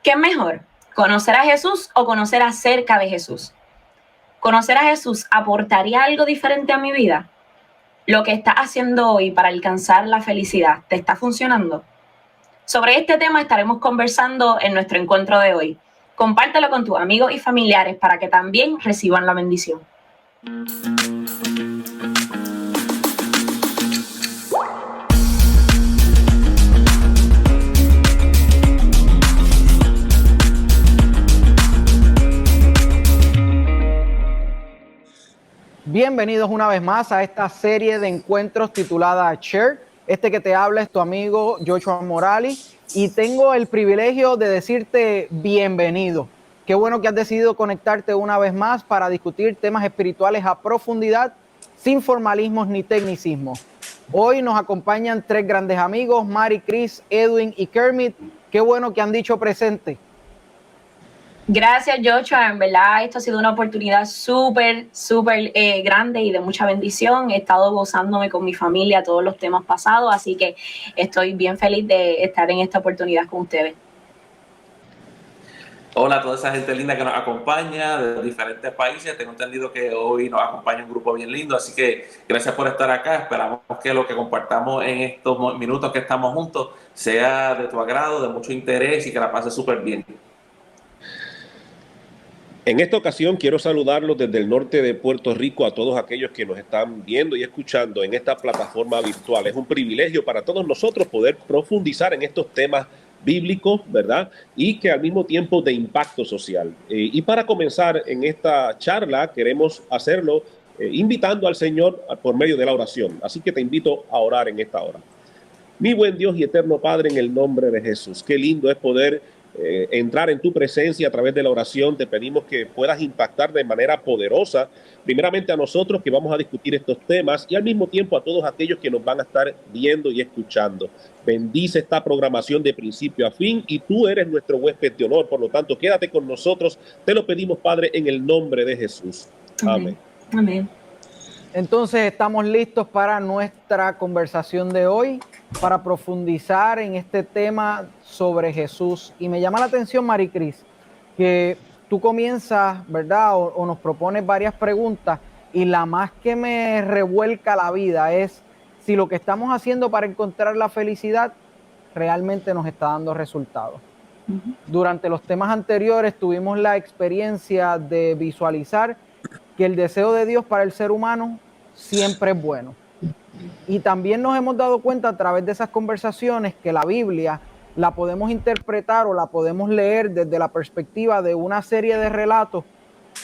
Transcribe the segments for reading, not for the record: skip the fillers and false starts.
¿Qué es mejor? ¿Conocer a Jesús o conocer acerca de Jesús? ¿Conocer a Jesús aportaría algo diferente a mi vida? ¿Lo que estás haciendo hoy para alcanzar la felicidad te está funcionando? Sobre este tema estaremos conversando en nuestro encuentro de hoy. Compártelo con tus amigos y familiares para que también reciban la bendición. Bienvenidos una vez más a esta serie de encuentros titulada Share. Este que te habla es tu amigo Joshua Morales y tengo el privilegio de decirte bienvenido. Qué bueno que has decidido conectarte una vez más para discutir temas espirituales a profundidad, sin formalismos ni tecnicismos. Hoy nos acompañan tres grandes amigos, Mari, Chris, Edwin y Kermit. Qué bueno que han dicho presente. Gracias, Joshua. En verdad, esto ha sido una oportunidad súper grande y de mucha bendición. He estado gozándome con mi familia todos los temas pasados, así que estoy bien feliz de estar en esta oportunidad con ustedes. Hola a toda esa gente linda que nos acompaña de diferentes países. Tengo entendido que hoy nos acompaña un grupo bien lindo, así que gracias por estar acá. Esperamos que lo que compartamos en estos minutos que estamos juntos sea de tu agrado, de mucho interés y que la pases súper bien. En esta ocasión quiero saludarlos desde el norte de Puerto Rico a todos aquellos que nos están viendo y escuchando en esta plataforma virtual. Es un privilegio para todos nosotros poder profundizar en estos temas bíblicos, ¿verdad? Y que al mismo tiempo de impacto social. Y para comenzar en esta charla queremos hacerlo invitando al Señor por medio de la oración. Así que te invito a orar en esta hora. Mi buen Dios y eterno Padre, en el nombre de Jesús, qué lindo es poder entrar en tu presencia a través de la oración. Te pedimos que puedas impactar de manera poderosa, primeramente a nosotros que vamos a discutir estos temas y al mismo tiempo a todos aquellos que nos van a estar viendo y escuchando. Bendice esta programación de principio a fin y tú eres nuestro huésped de honor, por lo tanto quédate con nosotros, te lo pedimos Padre en el nombre de Jesús. Amén. Amén. Entonces estamos listos para nuestra conversación de hoy, para profundizar en este tema sobre Jesús. Y me llama la atención, Maricris, que tú comienzas, ¿verdad? O nos propones varias preguntas y la más que me revuelca la vida es si lo que estamos haciendo para encontrar la felicidad realmente nos está dando resultados. Durante los temas anteriores tuvimos la experiencia de visualizar que el deseo de Dios para el ser humano siempre es bueno. Y también nos hemos dado cuenta a través de esas conversaciones que la Biblia la podemos interpretar o la podemos leer desde la perspectiva de una serie de relatos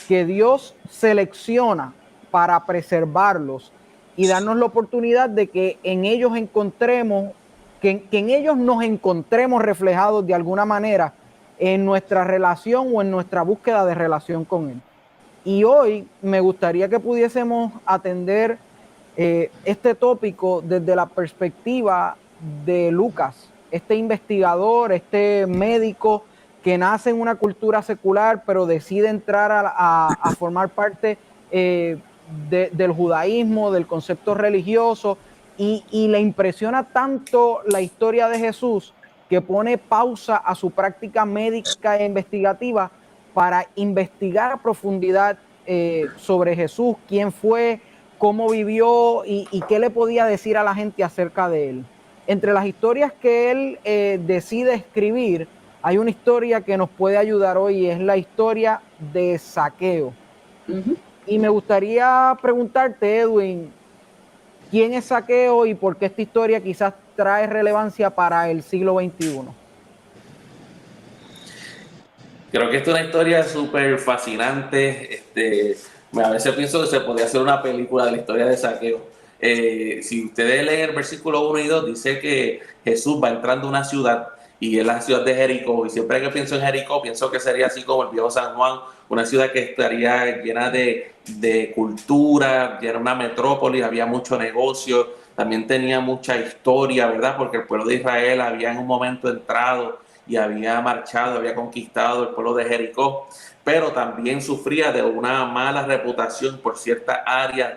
que Dios selecciona para preservarlos y darnos la oportunidad de que en ellos encontremos, que en ellos nos encontremos reflejados de alguna manera en nuestra relación o en nuestra búsqueda de relación con Él. Y hoy me gustaría que pudiésemos atender este tópico desde la perspectiva de Lucas, este investigador, este médico que nace en una cultura secular, pero decide entrar a formar parte del judaísmo, del concepto religioso, y le impresiona tanto la historia de Jesús que pone pausa a su práctica médica e investigativa para investigar a profundidad sobre Jesús, quién fue, cómo vivió y qué le podía decir a la gente acerca de él. Entre las historias que él decide escribir, hay una historia que nos puede ayudar hoy, es la historia de Zaqueo. Y me gustaría preguntarte, Edwin, ¿quién es Zaqueo y por qué esta historia quizás trae relevancia para el siglo XXI? Creo que esta es una historia súper fascinante. A veces pienso que se podría hacer una película de la historia de Zaqueo. Si ustedes leen el versículo 1 y 2, dice que Jesús va entrando a una ciudad y es la ciudad de Jericó. Y siempre que pienso en Jericó, pienso que sería así como el viejo San Juan, una ciudad que estaría llena de cultura, era una metrópolis, había mucho negocio, también tenía mucha historia, ¿verdad? Porque el pueblo de Israel había en un momento entrado y había marchado, había conquistado el pueblo de Jericó, pero también sufría de una mala reputación por ciertas áreas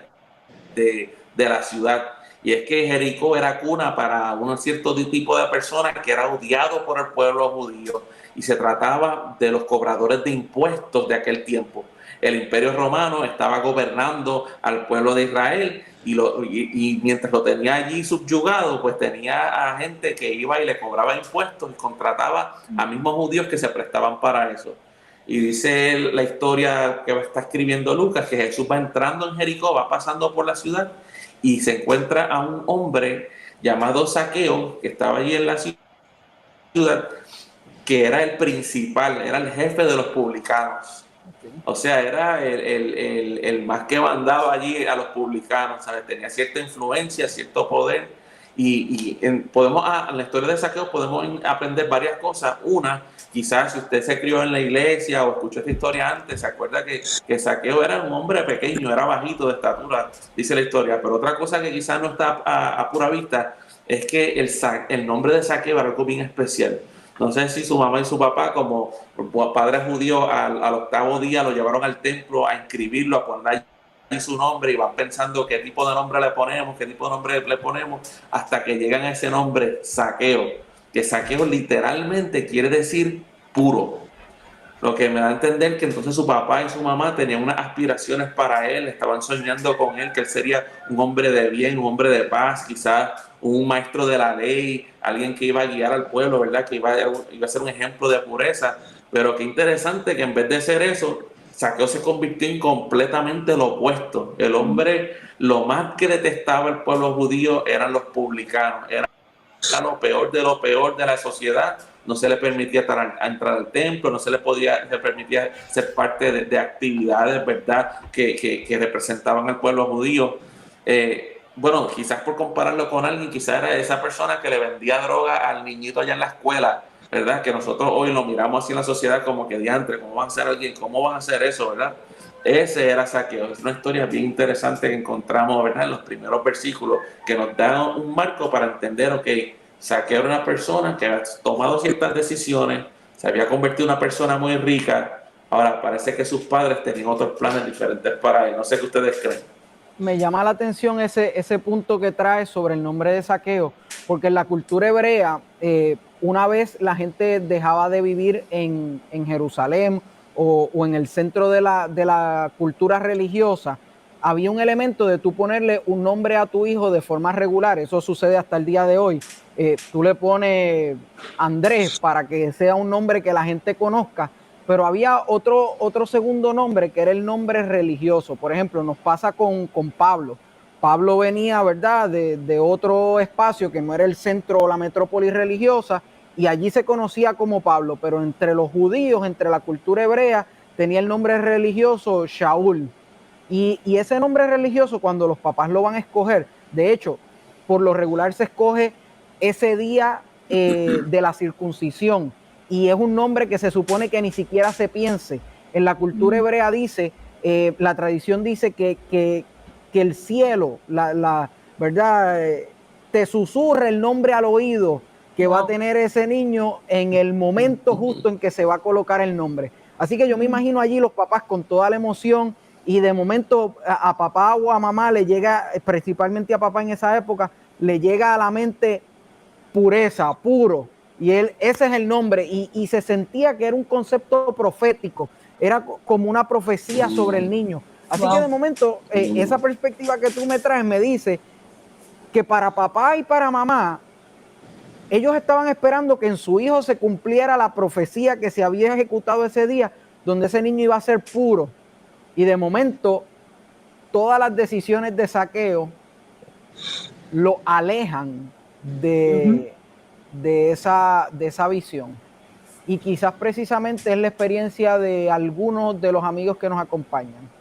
de la ciudad. Y es que Jericó era cuna para un cierto tipo de personas que era odiado por el pueblo judío, y se trataba de los cobradores de impuestos de aquel tiempo. El Imperio Romano estaba gobernando al pueblo de Israel, y mientras lo tenía allí subyugado, pues tenía a gente que iba y le cobraba impuestos y contrataba a mismos judíos que se prestaban para eso. Y dice la historia que está escribiendo Lucas, que Jesús va entrando en Jericó, va pasando por la ciudad y se encuentra a un hombre llamado Zaqueo, que estaba allí en la ciudad, que era el principal, era el jefe de los publicanos. O sea, era el más que mandaba allí a los publicanos, ¿sabes? Tenía cierta influencia, cierto poder. En la historia de Zaqueo podemos aprender varias cosas. Una, quizás si usted se crió en la iglesia o escuchó esta historia antes, se acuerda que Zaqueo era un hombre pequeño, era bajito de estatura, dice la historia. Pero otra cosa que quizás no está a pura vista es que el nombre de Zaqueo era algo bien especial. No sé si su mamá y su papá, como padres judíos, al octavo día lo llevaron al templo a inscribirlo, a poner ahí su nombre, y van pensando qué tipo de nombre le ponemos, hasta que llegan a ese nombre, Zaqueo, que Zaqueo literalmente quiere decir puro. Lo que me da a entender que entonces su papá y su mamá tenían unas aspiraciones para él, estaban soñando con él, que él sería un hombre de bien, un hombre de paz, quizás un maestro de la ley, alguien que iba a guiar al pueblo, ¿verdad? Que iba a ser un ejemplo de pureza. Pero qué interesante que en vez de ser eso, Zaqueo se convirtió en completamente lo opuesto. El hombre, lo más que detestaba el pueblo judío eran los publicanos, era lo peor de la sociedad. No se le permitía entrar al templo, no se le permitía ser parte de actividades, ¿verdad?, que representaban al pueblo judío. Bueno, quizás por compararlo con alguien, quizás era esa persona que le vendía droga al niñito allá en la escuela, ¿verdad? Que nosotros hoy lo miramos así en la sociedad como que diantre, ¿cómo van a ser alguien? ¿Cómo van a hacer eso, verdad? Ese era Zaqueo. Es una historia bien interesante que encontramos, ¿verdad?, en los primeros versículos, que nos dan un marco para entender, ok, Zaqueo era una persona que había tomado ciertas decisiones, se había convertido en una persona muy rica. Ahora parece que sus padres tenían otros planes diferentes para él. No sé qué ustedes creen. Me llama la atención ese punto que trae sobre el nombre de Zaqueo, porque en la cultura hebrea, una vez la gente dejaba de vivir en Jerusalén o en el centro de la cultura religiosa, había un elemento de tú ponerle un nombre a tu hijo de forma regular. Eso sucede hasta el día de hoy. Tú le pones Andrés para que sea un nombre que la gente conozca, pero había otro segundo nombre que era el nombre religioso. Por ejemplo, nos pasa con Pablo. Pablo venía, ¿verdad?, de otro espacio que no era el centro o la metrópoli religiosa, y allí se conocía como Pablo, pero entre los judíos, entre la cultura hebrea, tenía el nombre religioso Shaul. Y ese nombre religioso, cuando los papás lo van a escoger, de hecho, por lo regular se escoge ese día de la circuncisión, y es un nombre que se supone que ni siquiera se piense. En la cultura hebrea dice, la tradición dice que el cielo, ¿verdad?, te susurra el nombre al oído que va a tener ese niño en el momento justo en que se va a colocar el nombre. Así que yo me imagino allí los papás con toda la emoción, y de momento a papá o a mamá le llega, principalmente a papá en esa época, le llega a la mente pureza, puro, y ese es el nombre, y se sentía que era un concepto profético, era como una profecía sobre el niño. Así que de momento, esa perspectiva que tú me traes me dice que para papá y para mamá, ellos estaban esperando que en su hijo se cumpliera la profecía que se había ejecutado ese día, donde ese niño iba a ser puro. Y de momento, todas las decisiones de Zaqueo lo alejan de esa visión. Y quizás precisamente es la experiencia de algunos de los amigos que nos acompañan,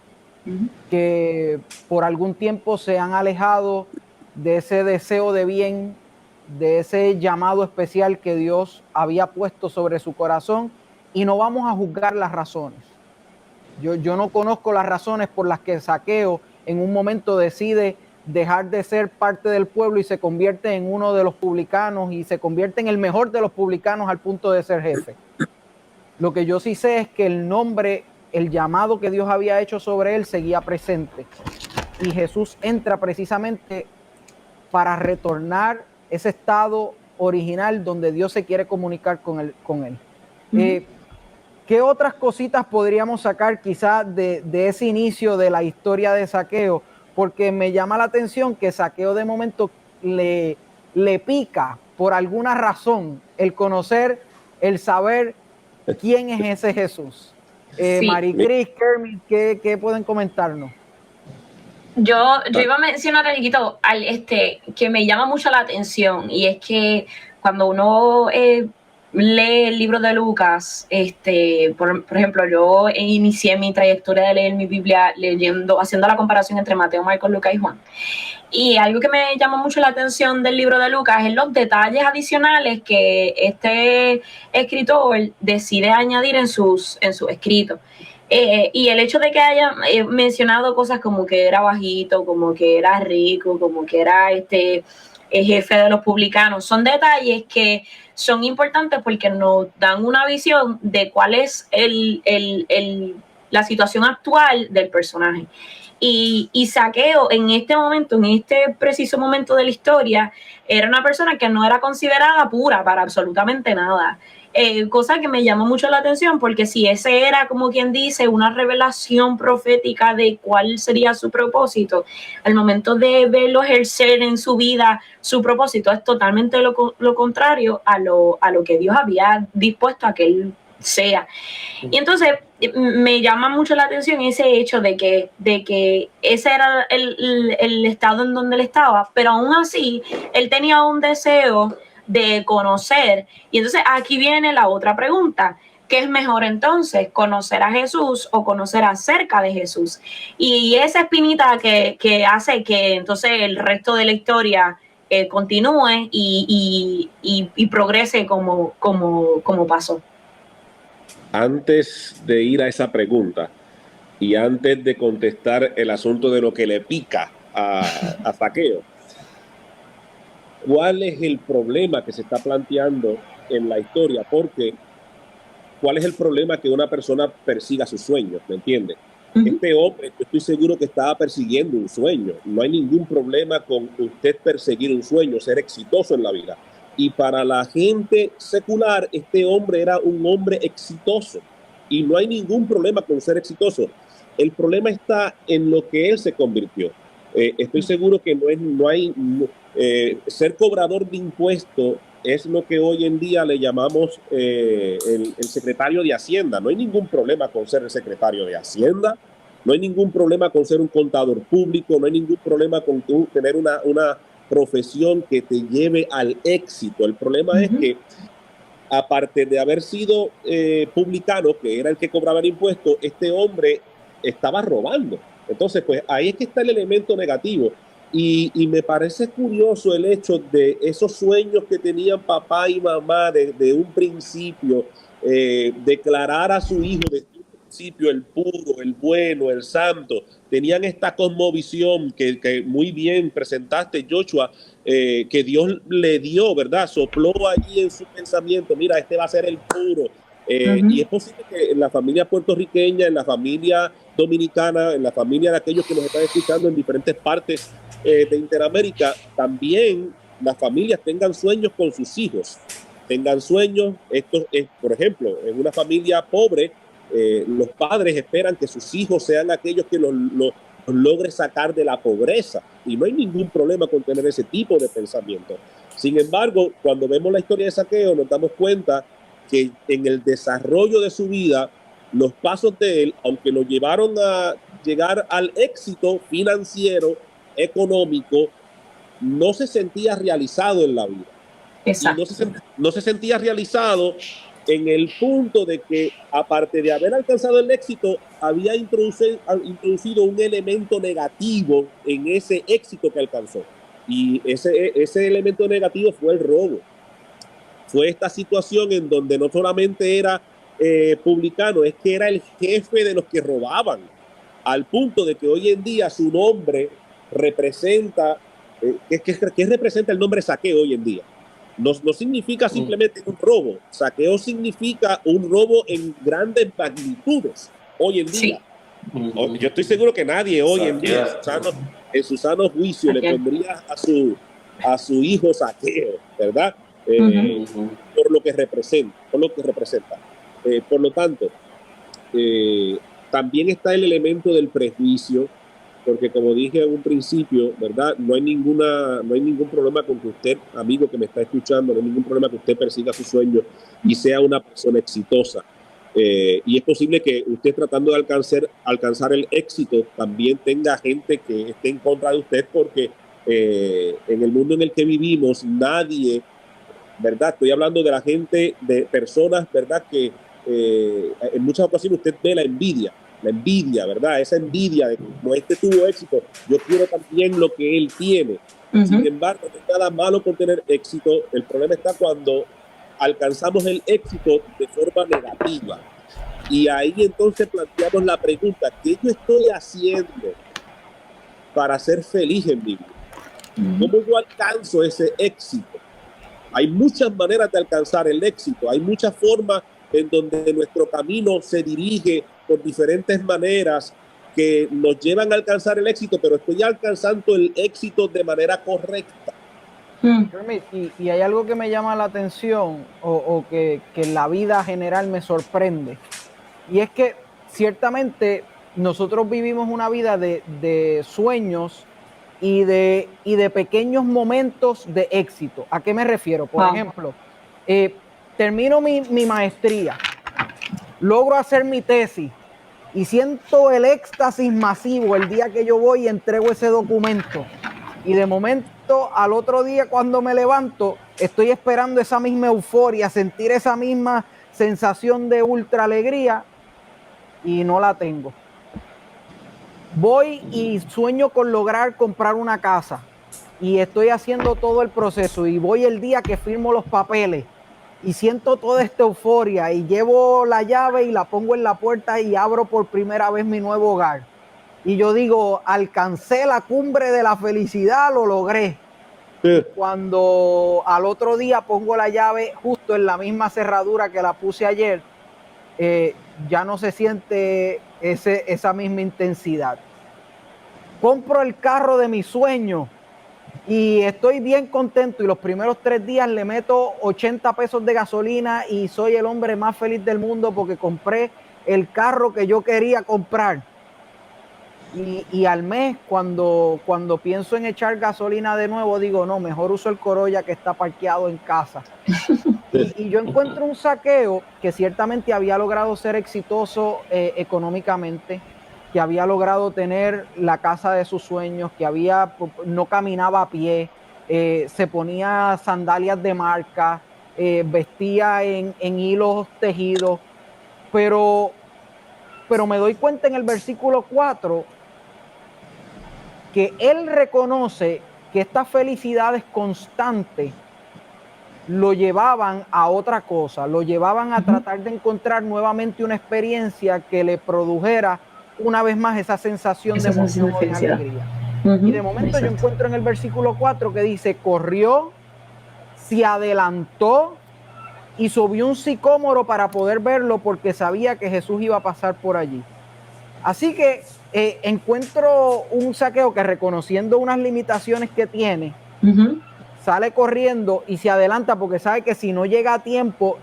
que por algún tiempo se han alejado de ese deseo de bien, de ese llamado especial que Dios había puesto sobre su corazón, y no vamos a juzgar las razones. Yo no conozco las razones por las que Zaqueo en un momento decide dejar de ser parte del pueblo y se convierte en uno de los publicanos, y se convierte en el mejor de los publicanos al punto de ser jefe. Lo que yo sí sé es que el nombre, el llamado que Dios había hecho sobre él seguía presente, y Jesús entra precisamente para retornar ese estado original donde Dios se quiere comunicar con él. ¿Qué otras cositas podríamos sacar quizás de ese inicio de la historia de Zaqueo? Porque me llama la atención que Zaqueo de momento le pica por alguna razón el conocer, el saber quién es ese Jesús. Sí. Maricris, Kermit, ¿qué pueden comentarnos? Yo iba a mencionar algo que me llama mucho la atención, y es que cuando uno lee el libro de Lucas, por ejemplo, yo inicié mi trayectoria de leer mi Biblia haciendo la comparación entre Mateo, Marcos, Lucas y Juan. Y algo que me llama mucho la atención del libro de Lucas es los detalles adicionales que este escritor decide añadir en sus escritos. Y el hecho de que haya mencionado cosas como que era bajito, como que era rico, como que era jefe de los publicanos, son detalles que son importantes porque nos dan una visión de cuál es la situación actual del personaje. Y Zaqueo en este momento, en este preciso momento de la historia, era una persona que no era considerada pura para absolutamente nada. Cosa que me llamó mucho la atención, porque si ese era, como quien dice, una revelación profética de cuál sería su propósito, al momento de verlo ejercer en su vida, su propósito es totalmente lo contrario a lo que Dios había dispuesto a que él sea. Y entonces me llama mucho la atención ese hecho de que ese era el estado en donde él estaba, pero aún así él tenía un deseo de conocer. Y entonces aquí viene la otra pregunta: ¿qué es mejor entonces, conocer a Jesús o conocer acerca de Jesús? Y esa espinita que hace que entonces el resto de la historia continúe y progrese como pasó. Antes de ir a esa pregunta y antes de contestar el asunto de lo que le pica a Zaqueo, ¿cuál es el problema que se está planteando en la historia? Porque ¿cuál es el problema que una persona persiga sus sueños? ¿Me entiendes? Este hombre, yo estoy seguro que estaba persiguiendo un sueño. No hay ningún problema con usted perseguir un sueño, ser exitoso en la vida. Y para la gente secular, este hombre era un hombre exitoso. Y no hay ningún problema con ser exitoso. El problema está en lo que él se convirtió. Estoy seguro que ser cobrador de impuestos es lo que hoy en día le llamamos el secretario de Hacienda. No hay ningún problema con ser el secretario de Hacienda, no hay ningún problema con ser un contador público, no hay ningún problema con tener una profesión que te lleve al éxito. El problema es que, aparte de haber sido publicano, que era el que cobraba el impuesto, este hombre estaba robando. Entonces, pues ahí es que está el elemento negativo. Y me parece curioso el hecho de esos sueños que tenían papá y mamá desde un principio, declarar a su hijo desde un principio el puro, el bueno, el santo. Tenían esta cosmovisión que muy bien presentaste, Joshua, que Dios le dio, ¿verdad? Sopló allí en su pensamiento: mira, este va a ser el puro. Y es posible que en la familia puertorriqueña, en la familia dominicana, en la familia de aquellos que nos están escuchando en diferentes partes de Interamérica, también las familias tengan sueños con sus hijos, tengan sueños. Esto es, por ejemplo, en una familia pobre, los padres esperan que sus hijos sean aquellos que los logre sacar de la pobreza, y no hay ningún problema con tener ese tipo de pensamiento. Sin embargo, cuando vemos la historia de Zaqueo, nos damos cuenta que en el desarrollo de su vida, los pasos de él, aunque lo llevaron a llegar al éxito financiero, económico, no se sentía realizado en la vida. Exacto. No se sentía realizado en el punto de que, aparte de haber alcanzado el éxito, había introducido un elemento negativo en ese éxito que alcanzó. Y ese elemento negativo fue el robo. Fue esta situación en donde no solamente era publicano, es que era el jefe de los que robaban, al punto de que hoy en día su nombre representa, ¿qué representa el nombre Zaqueo hoy en día? No significa simplemente un robo. Zaqueo significa un robo en grandes magnitudes hoy en día. Sí. Yo estoy seguro que nadie hoy en día, en su sano juicio, le pondría a su hijo Zaqueo, ¿verdad? Por lo que representa, por lo tanto, también está el elemento del prejuicio, porque como dije en un principio, ¿verdad? No hay ningún problema con que usted, amigo que me está escuchando, no hay ningún problema que usted persiga su sueño y sea una persona exitosa. Y es posible que usted, tratando de alcanzar el éxito, también tenga gente que esté en contra de usted, porque en el mundo en el que vivimos, nadie, ¿verdad? Estoy hablando de la gente, de personas, ¿verdad? Que en muchas ocasiones usted ve la envidia, ¿verdad? Esa envidia de que como este tuvo éxito, yo quiero también lo que él tiene. Sin embargo, no hay nada malo con tener éxito. El problema está cuando alcanzamos el éxito de forma negativa. Y ahí entonces planteamos la pregunta: ¿qué yo estoy haciendo para ser feliz en mi vida? ¿Cómo yo alcanzo ese éxito? Hay muchas maneras de alcanzar el éxito, hay muchas formas en donde nuestro camino se dirige por diferentes maneras que nos llevan a alcanzar el éxito, pero estoy alcanzando el éxito de manera correcta. Y hay algo que me llama la atención, o que en la vida general me sorprende, y es que ciertamente nosotros vivimos una vida de sueños y de pequeños momentos de éxito. ¿A qué me refiero? Por ejemplo, termino mi maestría, logro hacer mi tesis y siento el éxtasis masivo el día que yo voy y entrego ese documento. Y de momento, al otro día cuando me levanto, estoy esperando esa misma euforia, sentir esa misma sensación de ultra alegría, y no la tengo. Voy y sueño con lograr comprar una casa y estoy haciendo todo el proceso, y voy el día que firmo los papeles y siento toda esta euforia y llevo la llave y la pongo en la puerta y abro por primera vez mi nuevo hogar. Y yo digo, alcancé la cumbre de la felicidad, lo logré. Cuando al otro día pongo la llave justo en la misma cerradura que la puse ayer, ya no se siente esa misma intensidad. Compro el carro de mi sueño y estoy bien contento, y los primeros 3 días le meto 80 pesos de gasolina y soy el hombre más feliz del mundo porque compré el carro que yo quería comprar. Y al mes, cuando pienso en echar gasolina de nuevo, digo, no, mejor uso el Corolla que está parqueado en casa. Y yo encuentro un Zaqueo que ciertamente había logrado ser exitoso económicamente, que había logrado tener la casa de sus sueños, que no caminaba a pie, se ponía sandalias de marca, vestía en hilos tejidos, pero me doy cuenta en el versículo 4 que él reconoce que estas felicidades constantes lo llevaban a otra cosa, lo llevaban a tratar de encontrar nuevamente una experiencia que le produjera una vez más esa sensación de emoción y alegría. Y de momento yo encuentro en el versículo 4 que dice: corrió, se adelantó y subió un sicómoro para poder verlo, porque sabía que Jesús iba a pasar por allí. Así que encuentro un Zaqueo que, reconociendo unas limitaciones que tiene, sale corriendo y se adelanta, porque sabe que si no llega a tiempo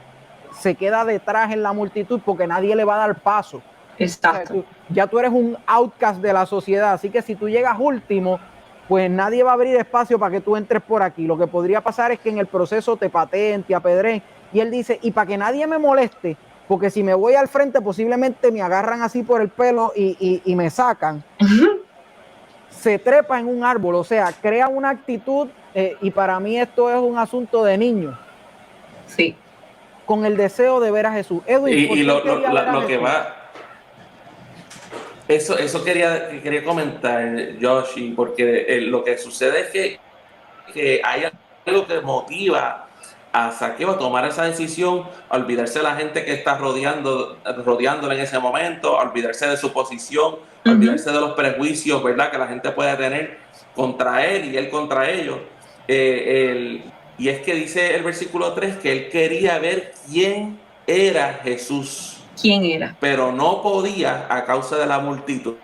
se queda detrás en la multitud, porque nadie le va a dar paso. Exacto. O sea, tú eres un outcast de la sociedad, así que si tú llegas último, pues nadie va a abrir espacio para que tú entres por aquí. Lo que podría pasar es que en el proceso te pateen, te apedreen. Y él dice, y para que nadie me moleste, porque si me voy al frente posiblemente me agarran así por el pelo y me sacan, se trepa en un árbol. O sea, crea una actitud, y para mí esto es un asunto de niño. Sí. Con el deseo de ver a Jesús. Edwin, y lo que va... Eso quería comentar, Joshi, porque lo que sucede es que hay algo que motiva a Zaqueo a tomar esa decisión, a olvidarse de la gente que está rodeándole en ese momento, a olvidarse de su posición, a olvidarse de los prejuicios, ¿verdad?, que la gente puede tener contra él y él contra ellos. Y es que dice el versículo 3 que él quería ver quién era Jesús. ¿Quién era? Pero no podía a causa de la multitud.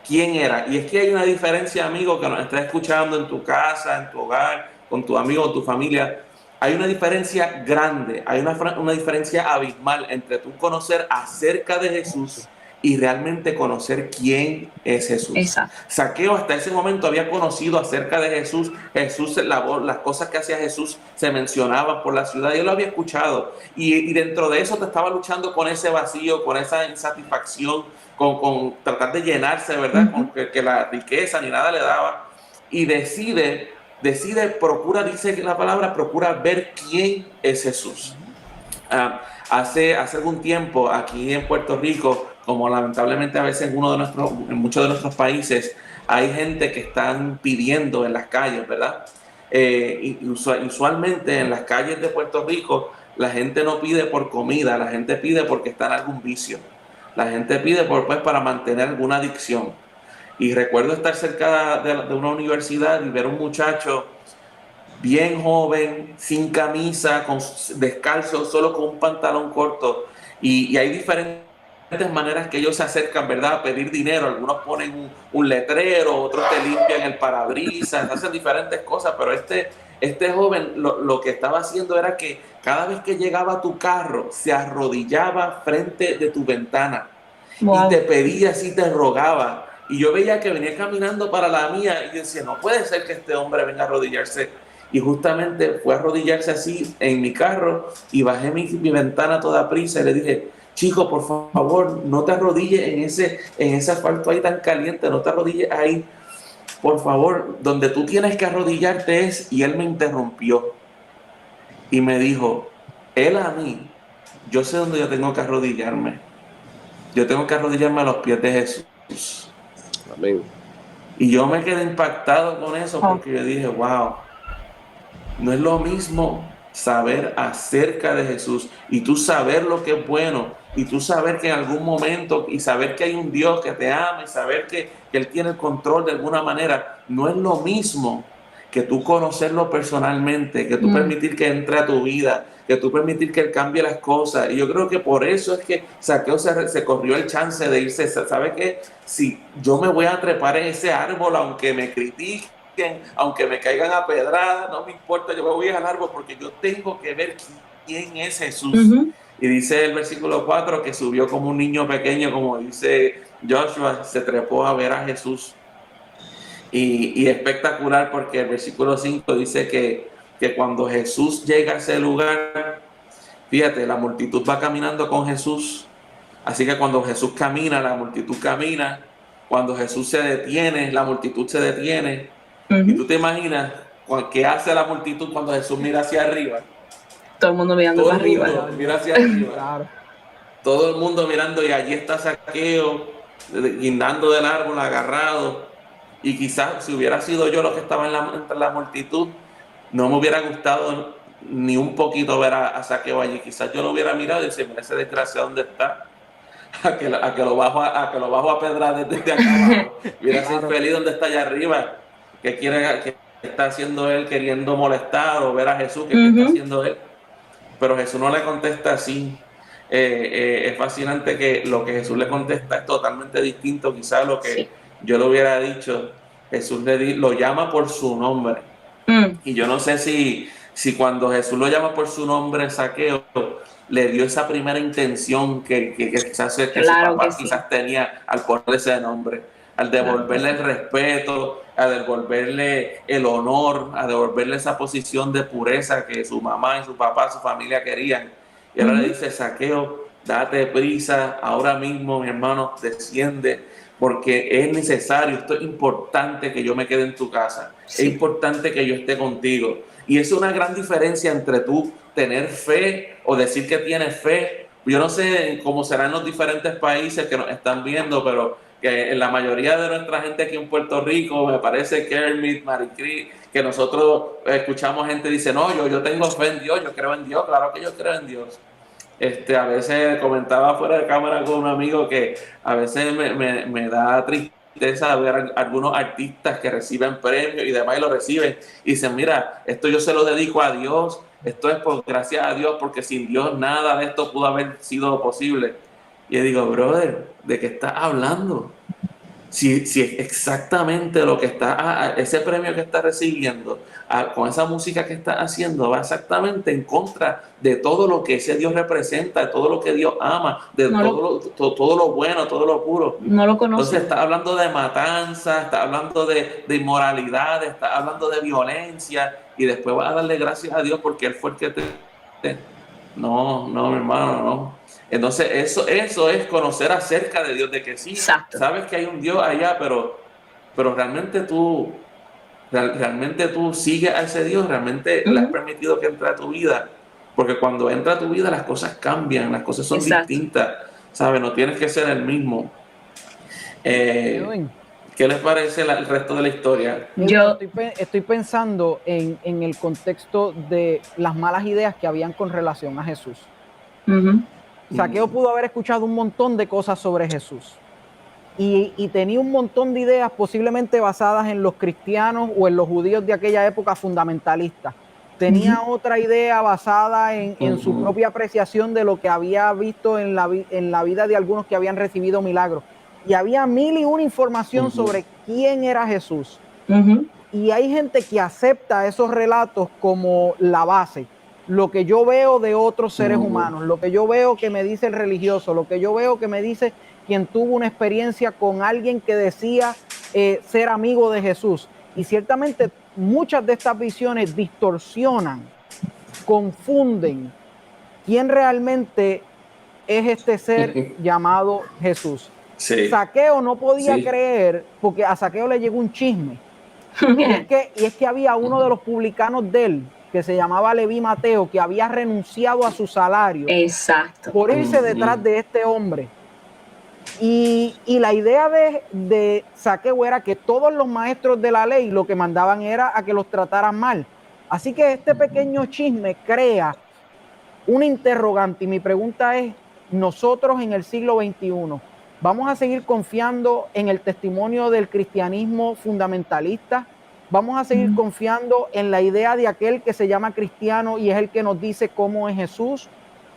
quién era. Y es que hay una diferencia, amigo, que nos estás escuchando en tu casa, en tu hogar, con tu amigo, tu familia. Hay una diferencia grande, hay una diferencia abismal entre tú conocer acerca de Jesús y realmente conocer quién es Jesús. Exacto. Zaqueo hasta ese momento había conocido acerca de Jesús. Jesús, las cosas que hacía Jesús se mencionaban por la ciudad y él lo había escuchado. Y dentro de eso te estaba luchando con ese vacío, con esa insatisfacción, con tratar de llenarse, ¿verdad? Con que la riqueza ni nada le daba. Y decide, procura, dice la palabra, procura ver quién es Jesús. Hace algún tiempo aquí en Puerto Rico, como lamentablemente a veces en muchos de nuestros países, hay gente que están pidiendo en las calles, ¿verdad? Usualmente en las calles de Puerto Rico la gente no pide por comida, la gente pide porque está en algún vicio, la gente pide para mantener alguna adicción. Y recuerdo estar cerca de una universidad y ver un muchacho bien joven, sin camisa, descalzo, solo con un pantalón corto. Y hay diferentes maneras que ellos se acercan, ¿verdad?, a pedir dinero. Algunos ponen un letrero, otros te limpian el parabrisas, hacen diferentes cosas, pero este joven lo que estaba haciendo era que cada vez que llegaba a tu carro, se arrodillaba frente de tu ventana. Wow. Y te pedía, así te rogaba. Y yo veía que venía caminando para la mía y decía, no puede ser que este hombre venga a arrodillarse. Y justamente fue a arrodillarse así en mi carro y bajé mi ventana a toda prisa y le dije, chico, por favor, no te arrodilles en ese asfalto ahí tan caliente, no te arrodilles ahí, por favor, donde tú tienes que arrodillarte es. Y él me interrumpió y me dijo, él a mí, yo sé dónde yo tengo que arrodillarme. Yo tengo que arrodillarme a los pies de Jesús. Amén. Y yo me quedé impactado con eso porque yo dije, wow, no es lo mismo saber acerca de Jesús y tú saber lo que es bueno y tú saber que en algún momento y saber que hay un Dios que te ama y saber que Él tiene el control de alguna manera. No es lo mismo que tú conocerlo personalmente, que tú permitir que entre a tu vida, que tú permitir que Él cambie las cosas. Y yo creo que por eso es que Zaqueo se corrió el chance de irse. ¿Sabe qué? Si yo me voy a trepar en ese árbol, aunque me critiquen, aunque me caigan a pedradas, no me importa, yo me voy al árbol porque yo tengo que ver quién es Jesús. Y dice el versículo 4 que subió como un niño pequeño, como dice Joshua, se trepó a ver a Jesús. Y espectacular porque el versículo 5 dice que cuando Jesús llega a ese lugar, fíjate, la multitud va caminando con Jesús. Así que cuando Jesús camina, la multitud camina. Cuando Jesús se detiene, la multitud se detiene. Y tú te imaginas qué hace la multitud cuando Jesús mira hacia arriba. Todo el mundo mirando para arriba. Mira hacia arriba. Claro. Todo el mundo mirando y allí está Zaqueo guindando del árbol, agarrado. Y quizás si hubiera sido yo lo que estaba entre la multitud, no me hubiera gustado ni un poquito ver a Zaqueo allí. Quizás yo lo hubiera mirado y decir, mira ese desgraciado, ¿dónde está? A que lo bajo a pedrar desde acá abajo. Hubiera sido feliz donde está allá arriba. ¿Qué está haciendo él queriendo molestar o ver a Jesús? ¿Qué está haciendo él? Pero Jesús no le contesta así. Es fascinante que lo que Jesús le contesta es totalmente distinto quizás a lo que yo le hubiera dicho. Jesús lo llama por su nombre. Y yo no sé si cuando Jesús lo llama por su nombre, Zaqueo, le dio esa primera intención que quizás su papá quizás tenía al ponerle ese nombre, al devolverle el respeto, a devolverle el honor, a devolverle esa posición de pureza que su mamá y su papá, su familia querían. Y ahora le dice, Zaqueo, date prisa, ahora mismo, mi hermano, desciende, porque es necesario, esto es importante que yo me quede en tu casa, es importante que yo esté contigo. Y es una gran diferencia entre tú tener fe o decir que tienes fe. Yo no sé cómo serán los diferentes países que nos están viendo, pero que en la mayoría de nuestra gente aquí en Puerto Rico, me parece Kermit, Maricris, que nosotros escuchamos gente dice, no, yo tengo fe en Dios, yo creo en Dios, claro que yo creo en Dios. A veces comentaba fuera de cámara con un amigo que a veces me da tristeza ver algunos artistas que reciben premios y demás y lo reciben y dicen, mira, esto yo se lo dedico a Dios, esto es por gracias a Dios, porque sin Dios nada de esto pudo haber sido posible. Y yo digo, brother, ¿de qué estás hablando? O si exactamente lo que está, ese premio que está recibiendo, con esa música que está haciendo, va exactamente en contra de todo lo que ese Dios representa, de todo lo que Dios ama, de todo lo bueno, todo lo puro. No lo conoce. Entonces está hablando de matanza, está hablando de inmoralidad, está hablando de violencia, y después va a darle gracias a Dios porque Él fue el que te... No, mi hermano, no. Entonces eso es conocer acerca de Dios, de que sí, Exacto. sabes que hay un Dios allá, pero realmente tú sigues a ese Dios, realmente le has permitido que entre a tu vida, porque cuando entra a tu vida las cosas cambian, las cosas son distintas, ¿sabes? No tienes que ser el mismo. ¿Qué les parece el resto de la historia? Yo estoy pensando en el contexto de las malas ideas que habían con relación a Jesús. Zaqueo pudo haber escuchado un montón de cosas sobre Jesús y tenía un montón de ideas posiblemente basadas en los cristianos o en los judíos de aquella época fundamentalistas. Tenía otra idea basada en su propia apreciación de lo que había visto en la vida de algunos que habían recibido milagros. Y había mil y una información sobre quién era Jesús. Y hay gente que acepta esos relatos como la base. Lo que yo veo de otros seres humanos, lo que yo veo que me dice el religioso, lo que yo veo que me dice quien tuvo una experiencia con alguien que decía ser amigo de Jesús. Y ciertamente muchas de estas visiones distorsionan, confunden quién realmente es este ser llamado Jesús. Sí. Zaqueo no podía creer, porque a Zaqueo le llegó un chisme. y es que había uno de los publicanos de él, que se llamaba Leví Mateo, que había renunciado a su salario. Exacto. Por irse detrás de este hombre. Y la idea de Zaqueo era que todos los maestros de la ley lo que mandaban era a que los trataran mal. Así que este pequeño chisme crea una interrogante. Y mi pregunta es, nosotros en el siglo XXI, ¿vamos a seguir confiando en el testimonio del cristianismo fundamentalista? ¿Vamos a seguir confiando en la idea de aquel que se llama cristiano y es el que nos dice cómo es Jesús?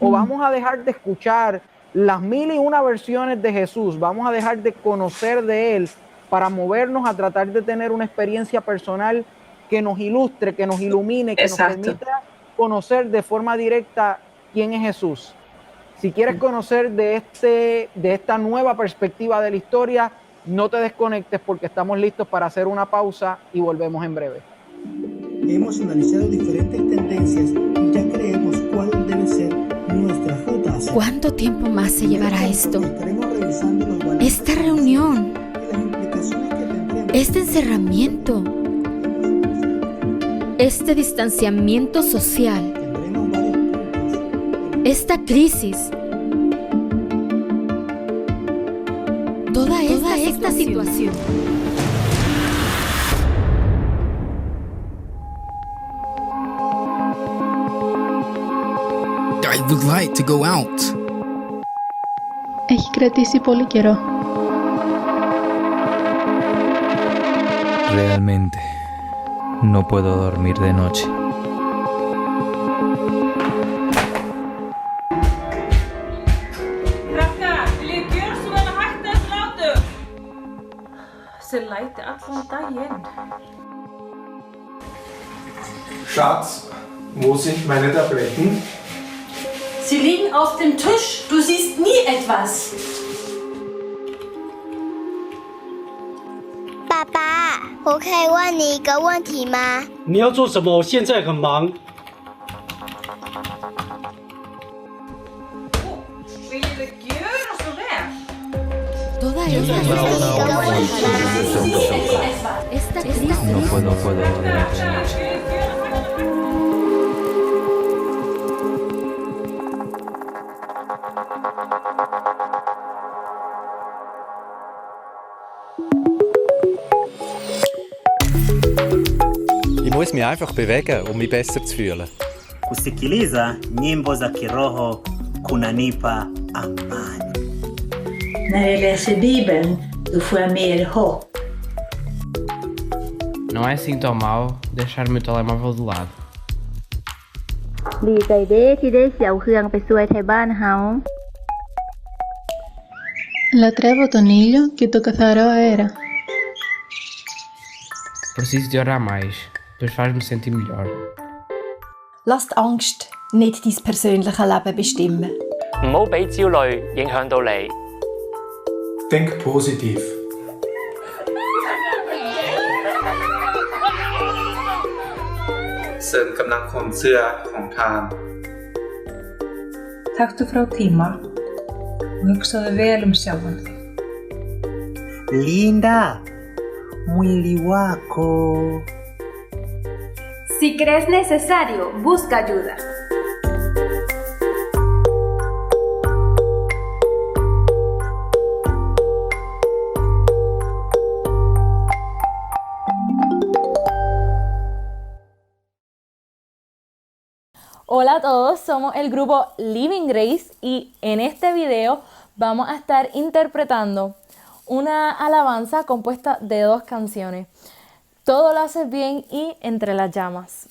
¿O vamos a dejar de escuchar las mil y una versiones de Jesús? ¿Vamos a dejar de conocer de Él para movernos a tratar de tener una experiencia personal que nos ilustre, que nos ilumine, que nos permita conocer de forma directa quién es Jesús? Si quieres conocer de esta nueva perspectiva de la historia, no te desconectes porque estamos listos para hacer una pausa y volvemos en breve. Hemos analizado diferentes tendencias y ya creemos cuál debe ser nuestra ruta. ¿Cuánto tiempo más se llevará esto? Esta reunión, este encerramiento, este distanciamiento social, esta crisis, toda esta situación. I would like to go out. Ich gratisi πολύ καιρό. Realmente, no puedo dormir de noche. Ze lijkt allan daginn. Schatz, wo sind meine Tabletten? Sie liegen auf dem Tisch. Du siehst nie etwas. 爸爸，我可以问你一个问题吗？你要做什么？我现在很忙。No puedo dormir de noche. Ich muss mich einfach bewegen, um mich besser zu fühlen. Kusikiliza nyimbo za kiroho kunanipa amani. När jag läser Bibeln, då får jag mer hopp. Não é assim tão mau deixar meu telemóvel de lado. ดีใจเด้ที่ได้เสี่ยวเครื่องไปช่วยไทยบ้านเฮา La tre botonilho que tu cazaró era. Preciso de orar mais, pois faz-me sentir melhor. Lass die Angst nicht dein persönliches Leben bestimmen. 唔好俾焦慮影響到你。Denk positiv. Send กำลังคนเสื้อของทาน Taktu frá tíma og hugsaðu vel sjálfan þig. Linda, mwili wako. Si crees necesario, busca ayuda. Hola a todos, somos el grupo Living Grace y en este video vamos a estar interpretando una alabanza compuesta de 2 canciones. Todo lo haces bien y Entre las llamas.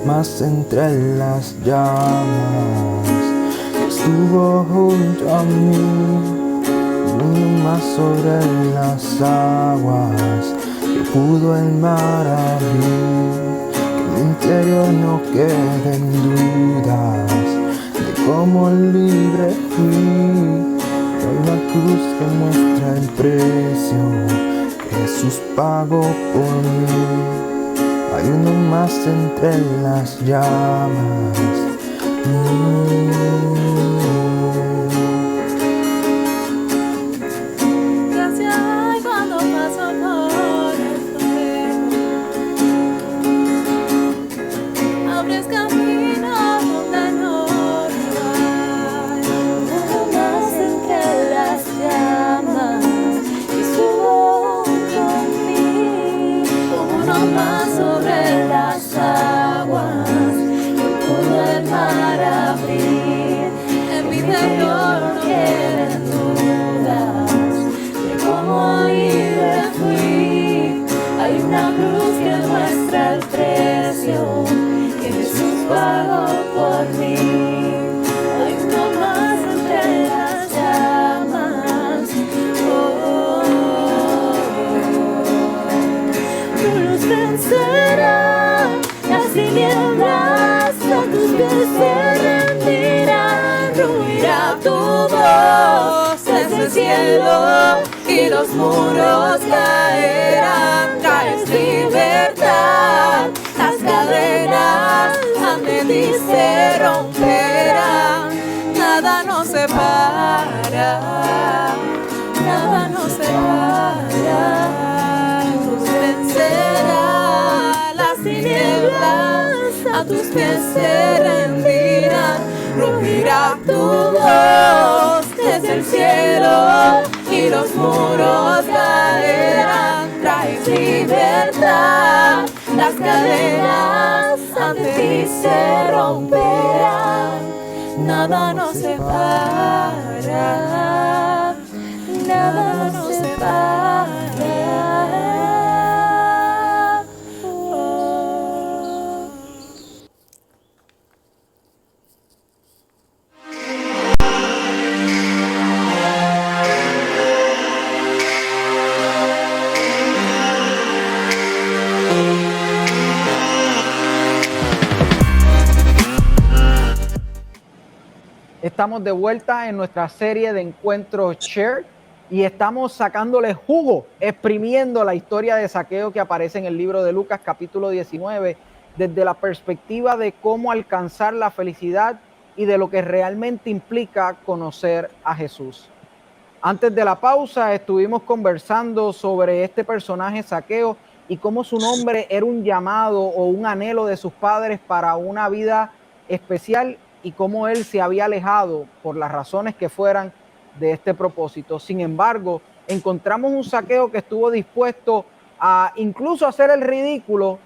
Más entre las llamas que estuvo junto a mí, uno más sobre las aguas que pudo el mar abrir, que en mi interior no queden dudas de cómo libre fui. Hay una cruz que muestra el precio que Jesús pagó por mí. Hay uno más entre las llamas. Gracias hay cuando paso por el fuego. Abres camino donde no hay. Uno más entre las llamas. Jesús conmigo. Uno más sobre las aguas que pudo el mar abrir. En mi interior no queden dudas de cómo libre fui. Hay una cruz que muestra el precio que Jesús pagó por mí. Hay uno más entre las llamas. Tu luz vencerá las tinieblas, a tus pies se rendirán, ruirá tu voz desde el cielo y los muros caerán. Caes libertad, las cadenas ante ti se romperán. Nada nos separa, nada nos separa. Tus a tus pies se rendirán. Rugirá tu voz desde el cielo y los muros caerán. Traes libertad, las cadenas ante ti se romperán. Nada nos separará, nada nos separará. Estamos de vuelta en nuestra serie de encuentros Share y estamos sacándole jugo, exprimiendo la historia de Zaqueo que aparece en el libro de Lucas capítulo 19 desde la perspectiva de cómo alcanzar la felicidad y de lo que realmente implica conocer a Jesús. Antes de la pausa estuvimos conversando sobre este personaje Zaqueo y cómo su nombre era un llamado o un anhelo de sus padres para una vida especial y cómo él se había alejado por las razones que fueran de este propósito. Sin embargo, encontramos un Zaqueo que estuvo dispuesto a incluso hacer el ridículo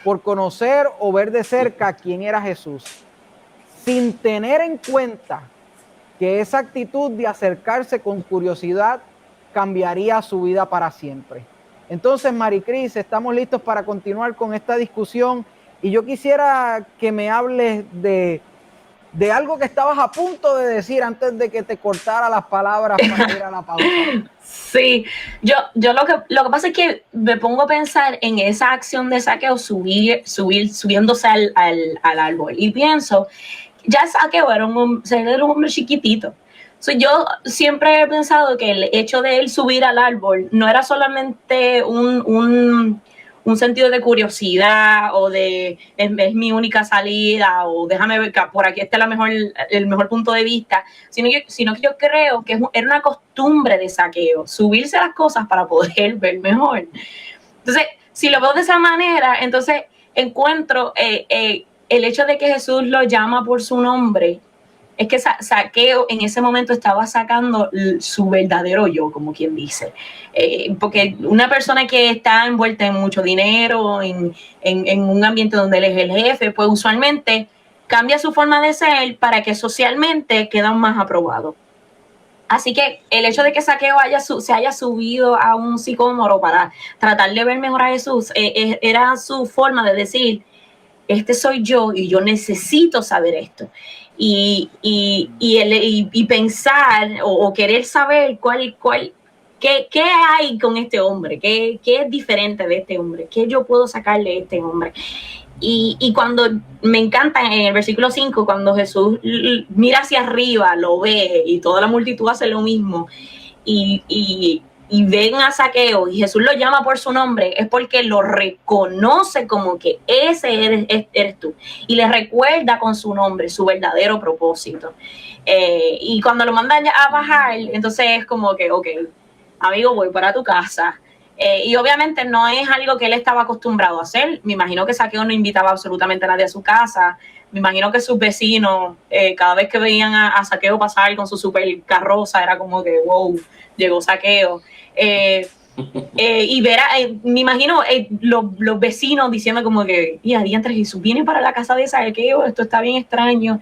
por conocer o ver de cerca quién era Jesús, sin tener en cuenta que esa actitud de acercarse con curiosidad cambiaría su vida para siempre. Entonces, Maricris, estamos listos para continuar con esta discusión y yo quisiera que me hables de algo que estabas a punto de decir antes de que te cortara las palabras para ir a la pausa. Sí, yo lo que pasa es que me pongo a pensar en esa acción de Zaqueo subiéndose al árbol y pienso, ya Zaqueo era un hombre chiquitito. Yo siempre he pensado que el hecho de él subir al árbol no era solamente un sentido de curiosidad o de es mi única salida o déjame ver que por aquí está el mejor punto de vista, sino que yo creo que era una costumbre de Zaqueo, subirse a las cosas para poder ver mejor. Entonces, si lo veo de esa manera, entonces encuentro el hecho de que Jesús lo llama por su nombre, es que Zaqueo en ese momento estaba sacando su verdadero yo, como quien dice. Porque una persona que está envuelta en mucho dinero, en un ambiente donde él es el jefe, pues usualmente cambia su forma de ser para que socialmente quede más aprobado. Así que el hecho de que Zaqueo se haya subido a un sicómoro para tratar de ver mejor a Jesús, era su forma de decir, este soy yo y yo necesito saber esto. Y pensar o querer saber qué hay con este hombre, qué es diferente de este hombre, qué yo puedo sacarle de este hombre. Y cuando me encanta en el versículo 5, cuando Jesús mira hacia arriba, lo ve y toda la multitud hace lo mismo y ven a Zaqueo y Jesús lo llama por su nombre, es porque lo reconoce como que ese eres tú y le recuerda con su nombre su verdadero propósito. Y cuando lo mandan a bajar, entonces es como que, ok, amigo, voy para tu casa. Y obviamente no es algo que él estaba acostumbrado a hacer. Me imagino que Zaqueo no invitaba absolutamente a nadie a su casa. Me imagino que sus vecinos, cada vez que veían a Zaqueo pasar con su super carroza, era como que, wow, llegó Zaqueo. Y verá, me imagino los vecinos diciendo como que, y adiante, Jesús viene para la casa de Zaqueo, esto está bien extraño.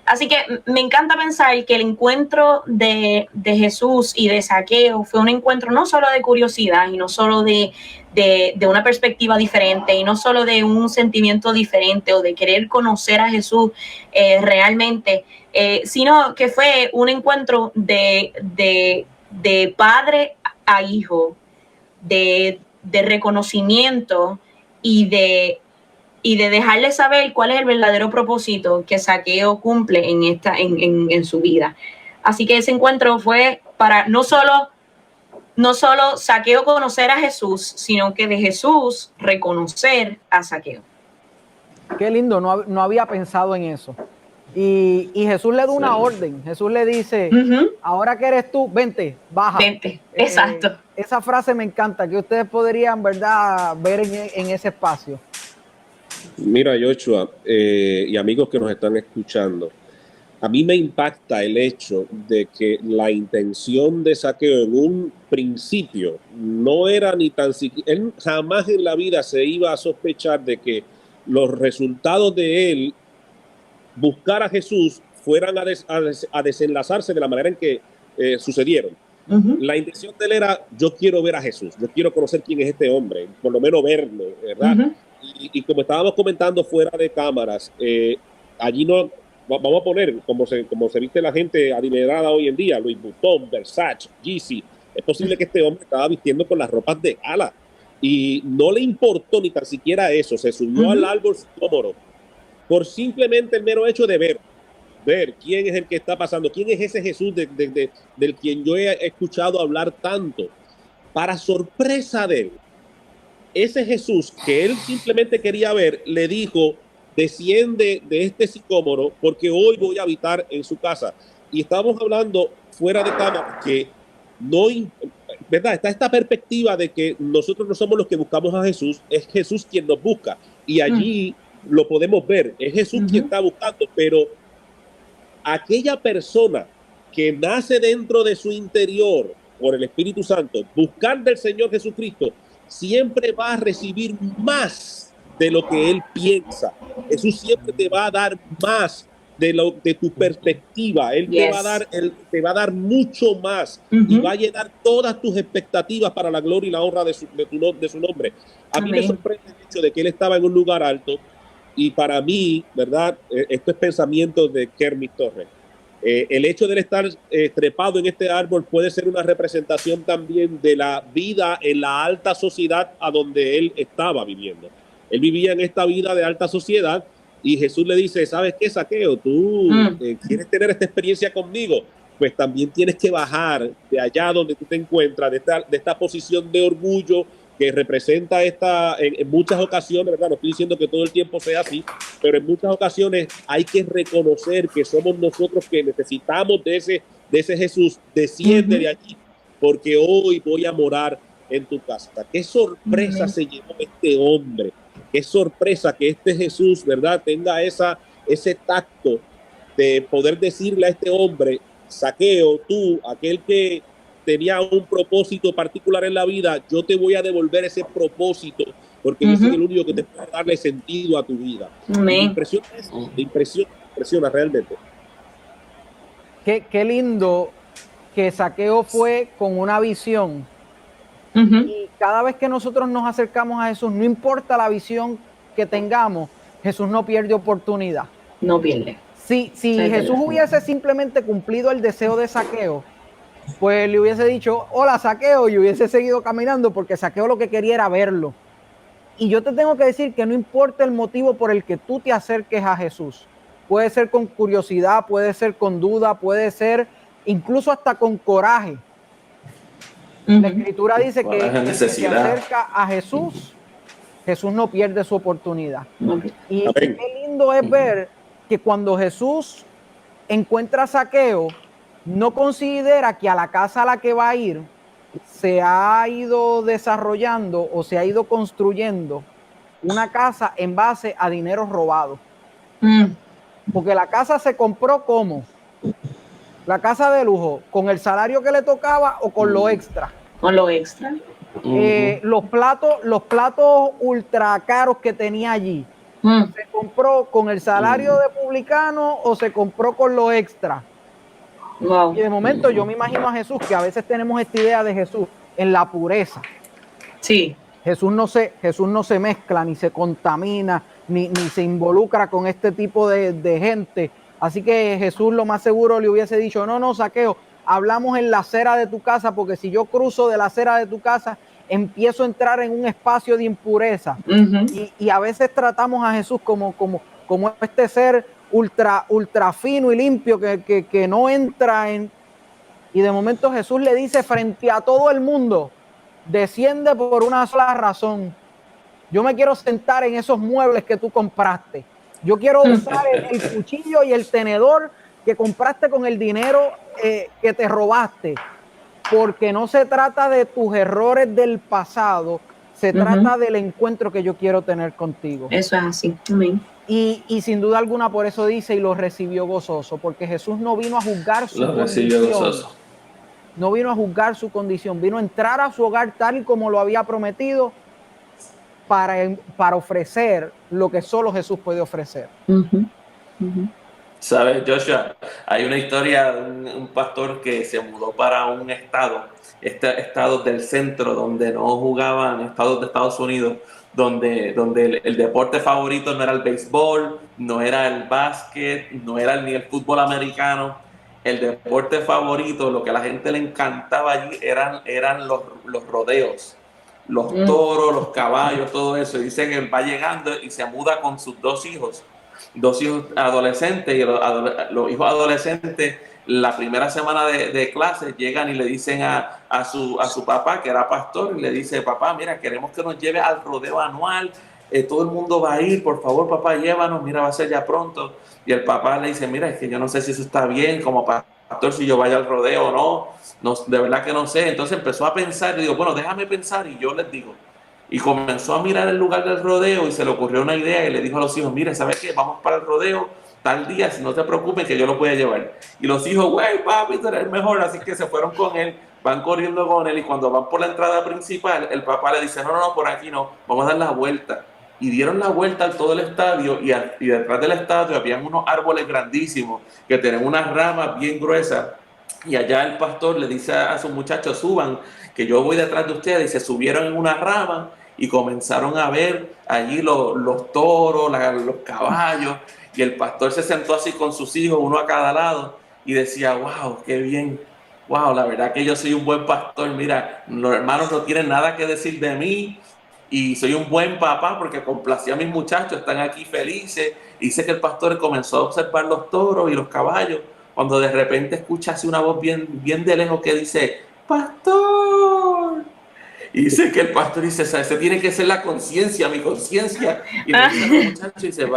Así que me encanta pensar que el encuentro de Jesús y de Zaqueo fue un encuentro no solo de curiosidad y no solo de una perspectiva diferente y no solo de un sentimiento diferente o de querer conocer a Jesús realmente, sino que fue un encuentro de padre a hijo, de reconocimiento y de dejarle saber cuál es el verdadero propósito que Zaqueo cumple en su vida. Así que ese encuentro fue para no solo Zaqueo conocer a Jesús, sino que de Jesús reconocer a Zaqueo. Qué lindo, no había pensado en eso. Y Jesús le da una orden. Jesús le dice, ahora que eres tú, vente, baja. Vente, exacto. Esa frase me encanta, que ustedes podrían, ¿verdad?, ver en ese espacio. Mira, Joshua, y amigos que nos están escuchando, a mí me impacta el hecho de que la intención de Zaqueo en un principio no era ni tan siquiera, él jamás en la vida se iba a sospechar de que los resultados de él buscar a Jesús fueran a desenlazarse de la manera en que sucedieron. La intención de él era, yo quiero ver a Jesús, yo quiero conocer quién es este hombre, por lo menos verlo, ¿verdad? Y como estábamos comentando fuera de cámaras, allí no, vamos a poner, como se viste la gente adinerada hoy en día, Louis Vuitton, Versace, Yeezy, es posible que este hombre estaba vistiendo con las ropas de gala y no le importó ni tan siquiera eso, se subió al árbol sicómoro por simplemente el mero hecho de ver quién es el que está pasando, quién es ese Jesús del quien yo he escuchado hablar tanto. Para sorpresa de él, ese Jesús que él simplemente quería ver, le dijo, desciende de este sicómoro porque hoy voy a habitar en su casa. Y estamos hablando fuera de cámara que no, ¿verdad? Está esta perspectiva de que nosotros no somos los que buscamos a Jesús, es Jesús quien nos busca. Y allí lo podemos ver, es Jesús quien está buscando, pero aquella persona que nace dentro de su interior por el Espíritu Santo, buscar del Señor Jesucristo, siempre va a recibir más de lo que él piensa. Jesús siempre te va a dar más de tu perspectiva. Él te va a dar mucho más y va a llenar todas tus expectativas para la gloria y la honra de su nombre. A mí me sorprende el hecho de que él estaba en un lugar alto y para mí, ¿verdad? Esto es pensamiento de Kermit Torres. El hecho de él estar trepado en este árbol puede ser una representación también de la vida en la alta sociedad a donde él estaba viviendo. Él vivía en esta vida de alta sociedad y Jesús le dice, ¿sabes qué, Zaqueo? Tú quieres tener esta experiencia conmigo, pues también tienes que bajar de allá donde tú te encuentras, de esta posición de orgullo que representa en muchas ocasiones, ¿verdad? No estoy diciendo que todo el tiempo sea así, pero en muchas ocasiones hay que reconocer que somos nosotros que necesitamos de ese Jesús. Desciende de allí, porque hoy voy a morar en tu casa. Qué sorpresa se llevó este hombre. Qué sorpresa que este Jesús, ¿verdad?, tenga ese tacto de poder decirle a este hombre, Zaqueo, tú, aquel que tenía un propósito particular en la vida, yo te voy a devolver ese propósito, porque yo soy el único que te puede darle sentido a tu vida. Me impresiona realmente. Qué lindo que Zaqueo fue con una visión. Y cada vez que nosotros nos acercamos a Jesús, no importa la visión que tengamos, Jesús no pierde oportunidad. No pierde. Si Jesús hubiese simplemente cumplido el deseo de Zaqueo, pues le hubiese dicho, hola Zaqueo, y hubiese seguido caminando, porque Zaqueo lo que quería era verlo. Y yo te tengo que decir que no importa el motivo por el que tú te acerques a Jesús, puede ser con curiosidad, puede ser con duda, puede ser incluso hasta con coraje. La Escritura dice que el que se acerca a Jesús, Jesús no pierde su oportunidad. Y qué lindo es ver que cuando Jesús encuentra a Zaqueo, no considera que a la casa a la que va a ir se ha ido desarrollando o se ha ido construyendo una casa en base a dinero robado. Porque la casa se compró ¿cómo? La casa de lujo, con el salario que le tocaba o con lo extra. Con lo extra. Los platos ultra caros que tenía allí, ¿se compró con el salario de publicano o se compró con lo extra? Wow. Y de momento yo me imagino a Jesús, que a veces tenemos esta idea de Jesús en la pureza. Sí. Jesús no se mezcla, ni se contamina, ni se involucra con este tipo de gente. Así que Jesús lo más seguro le hubiese dicho, no, Zaqueo, hablamos en la acera de tu casa, porque si yo cruzo de la acera de tu casa, empiezo a entrar en un espacio de impureza. Y a veces tratamos a Jesús como este ser ultra fino y limpio que no entra en... Y de momento Jesús le dice frente a todo el mundo, desciende por una sola razón. Yo me quiero sentar en esos muebles que tú compraste. Yo quiero usar el cuchillo y el tenedor que compraste con el dinero que te robaste. Porque no se trata de tus errores del pasado, Se trata del encuentro que yo quiero tener contigo. Eso es así. Amén. Y sin duda alguna por eso dice, y lo recibió gozoso, porque Jesús no vino a juzgar su condición. No vino a juzgar su condición, vino a entrar a su hogar tal y como lo había prometido para ofrecer lo que solo Jesús puede ofrecer. ¿Sabes, Joshua? Hay una historia de un pastor que se mudó para un estado del centro donde no jugaban, estados de Estados Unidos, donde el deporte favorito no era el béisbol, no era el básquet, no era ni el fútbol americano. El deporte favorito, lo que a la gente le encantaba allí eran los rodeos, los toros, los caballos, todo eso. Y dice que él va llegando y se muda con sus dos hijos adolescentes, y los hijos adolescentes la primera semana de clases llegan y le dicen a su papá, que era pastor, y le dice: papá, mira, queremos que nos lleve al rodeo anual, todo el mundo va a ir, por favor papá, llévanos, mira, va a ser ya pronto. Y el papá le dice: mira, es que yo no sé si eso está bien como pastor, si yo vaya al rodeo o no, de verdad que no sé. Entonces empezó a pensar y digo, bueno, déjame pensar y yo les digo. Y comenzó a mirar el lugar del rodeo y se le ocurrió una idea y le dijo a los hijos: mire, ¿sabes qué? Vamos para el rodeo tal día, si no te preocupes que yo lo voy a llevar. Y los hijos: güey, papi, tú eres el mejor. Así que se fueron con él, van corriendo con él, y cuando van por la entrada principal, el papá le dice: no, por aquí no, vamos a dar la vuelta. Y dieron la vuelta a todo el estadio, y detrás del estadio habían unos árboles grandísimos que tenían unas ramas bien gruesas. Y allá el pastor le dice a sus muchachos: suban, que yo voy detrás de ustedes. Y se subieron en una rama y comenzaron a ver allí los toros, los caballos. Y el pastor se sentó así con sus hijos, uno a cada lado, y decía: wow, qué bien, wow, la verdad que yo soy un buen pastor. Mira, los hermanos no tienen nada que decir de mí, y soy un buen papá porque complací a mis muchachos, están aquí felices. Y dice que el pastor comenzó a observar los toros y los caballos, cuando de repente escucha así una voz bien de lejos que dice: ¡pastor! Y dice que el pastor dice: ese tiene que ser la conciencia, mi conciencia. Y le dice a los muchachos y dice: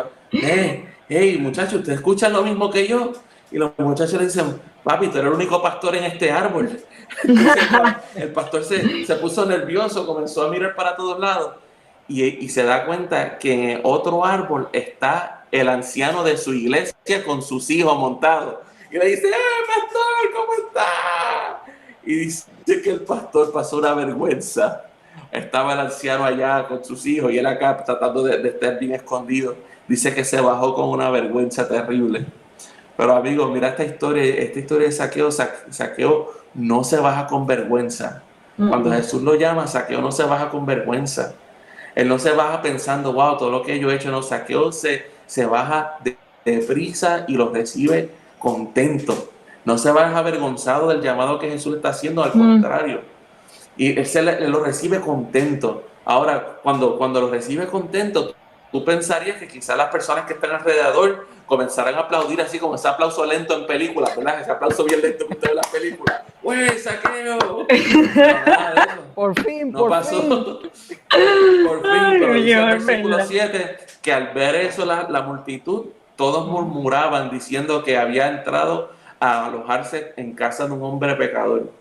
hey, muchachos, ¿ustedes escuchan lo mismo que yo? Y los muchachos le dicen: papi, tú eres el único pastor en este árbol. Entonces, el pastor se puso nervioso, comenzó a mirar para todos lados y se da cuenta que en otro árbol está el anciano de su iglesia con sus hijos montados. Y le dice: pastor, ¿cómo está? Y dice que el pastor pasó una vergüenza. Estaba el anciano allá con sus hijos y él acá tratando de estar bien escondido. Dice que se bajó con una vergüenza terrible. Pero amigos, mira esta historia de Zaqueo. Zaqueo no se baja con vergüenza. Cuando Jesús lo llama, Zaqueo no se baja con vergüenza. Él no se baja pensando: wow, todo lo que yo he hecho. No, Zaqueo se baja de prisa y lo recibe contento. No se baja avergonzado del llamado que Jesús está haciendo, al contrario. Y él lo recibe contento. Ahora, cuando lo recibe contento, tú pensarías que quizás las personas que están alrededor comenzarán a aplaudir así como ese aplauso lento en películas, ¿verdad? Ese aplauso bien lento que usted ve en las películas. ¡Güey, Zaqueo! No, nada de eso. Por fin, no pasó. Por fin, pero dice el versículo 7 que al ver eso la multitud, todos murmuraban diciendo que había entrado a alojarse en casa de un hombre pecador.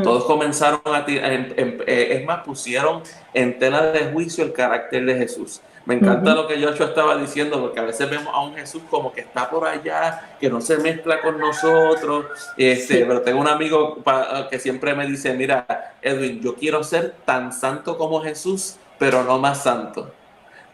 Todos comenzaron a tirar, es más, pusieron en tela de juicio el carácter de Jesús. Me encanta lo que Joshua estaba diciendo, porque a veces vemos a un Jesús como que está por allá, que no se mezcla con nosotros. Pero tengo un amigo que siempre me dice: mira, Edwin, yo quiero ser tan santo como Jesús, pero no más santo.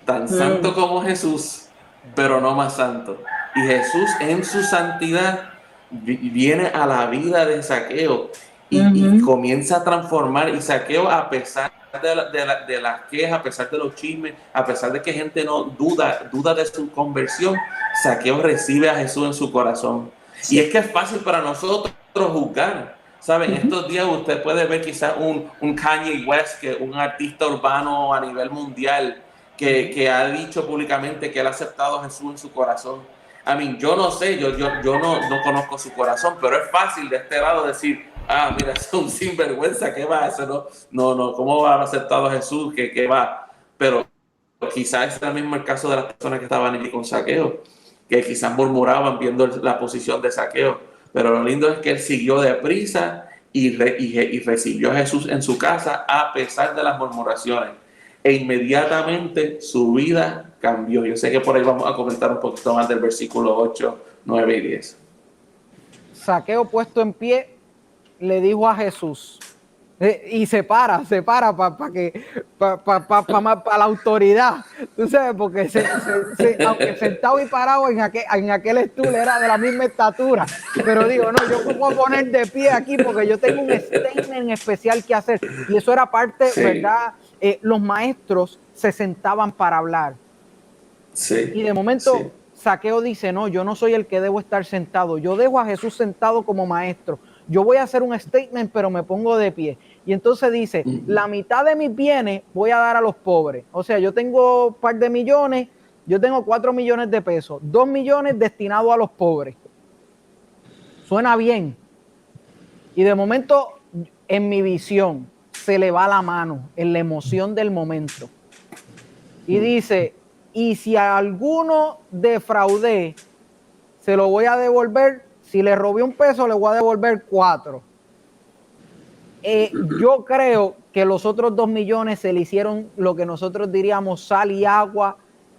Tan santo como Jesús, pero no más santo. Y Jesús en su santidad viene a la vida de Zaqueo y comienza a transformar. Y Zaqueo, a pesar de las quejas, a pesar de los chismes, a pesar de que gente no duda de su conversión, Zaqueo recibe a Jesús en su corazón. Y es que es fácil para nosotros juzgar. ¿Saben? Estos días usted puede ver quizás un Kanye West, que un artista urbano a nivel mundial, que ha dicho públicamente que él ha aceptado a Jesús en su corazón. Yo no sé, yo no conozco su corazón, pero es fácil de este lado decir: mira, es un sinvergüenza, ¿qué va a hacer? No, ¿cómo va a aceptar a Jesús? ¿Qué va? Pero quizás es el mismo el caso de las personas que estaban allí con Zaqueo, que quizás murmuraban viendo la posición de Zaqueo. Pero lo lindo es que él siguió deprisa y recibió a Jesús en su casa a pesar de las murmuraciones. E inmediatamente su vida cambió. Yo sé que por ahí vamos a comentar un poquito más del versículo 8, 9 y 10. Saqueo, puesto en pie, le dijo a Jesús, y se para para la autoridad, tú sabes, porque aunque sentado y parado en aquel estudio era de la misma estatura, pero digo, no, yo me voy a poner de pie aquí porque yo tengo un statement especial que hacer, y eso era parte, sí, ¿verdad? Los maestros se sentaban para hablar, sí, y de momento sí, Saqueo dice, no, yo no soy el que debo estar sentado, yo dejo a Jesús sentado como maestro, yo voy a hacer un statement, pero me pongo de pie. Y entonces dice, la mitad de mis bienes voy a dar a los pobres. O sea, yo tengo un par de millones, yo tengo 4 millones de pesos, 2 millones destinados a los pobres. Suena bien. Y de momento, en mi visión, se le va la mano en la emoción del momento. Y dice, y si a alguno defraudé, se lo voy a devolver. Si le robé un peso, le voy a devolver 4. Yo creo que los otros 2 millones se le hicieron lo que nosotros diríamos sal y agua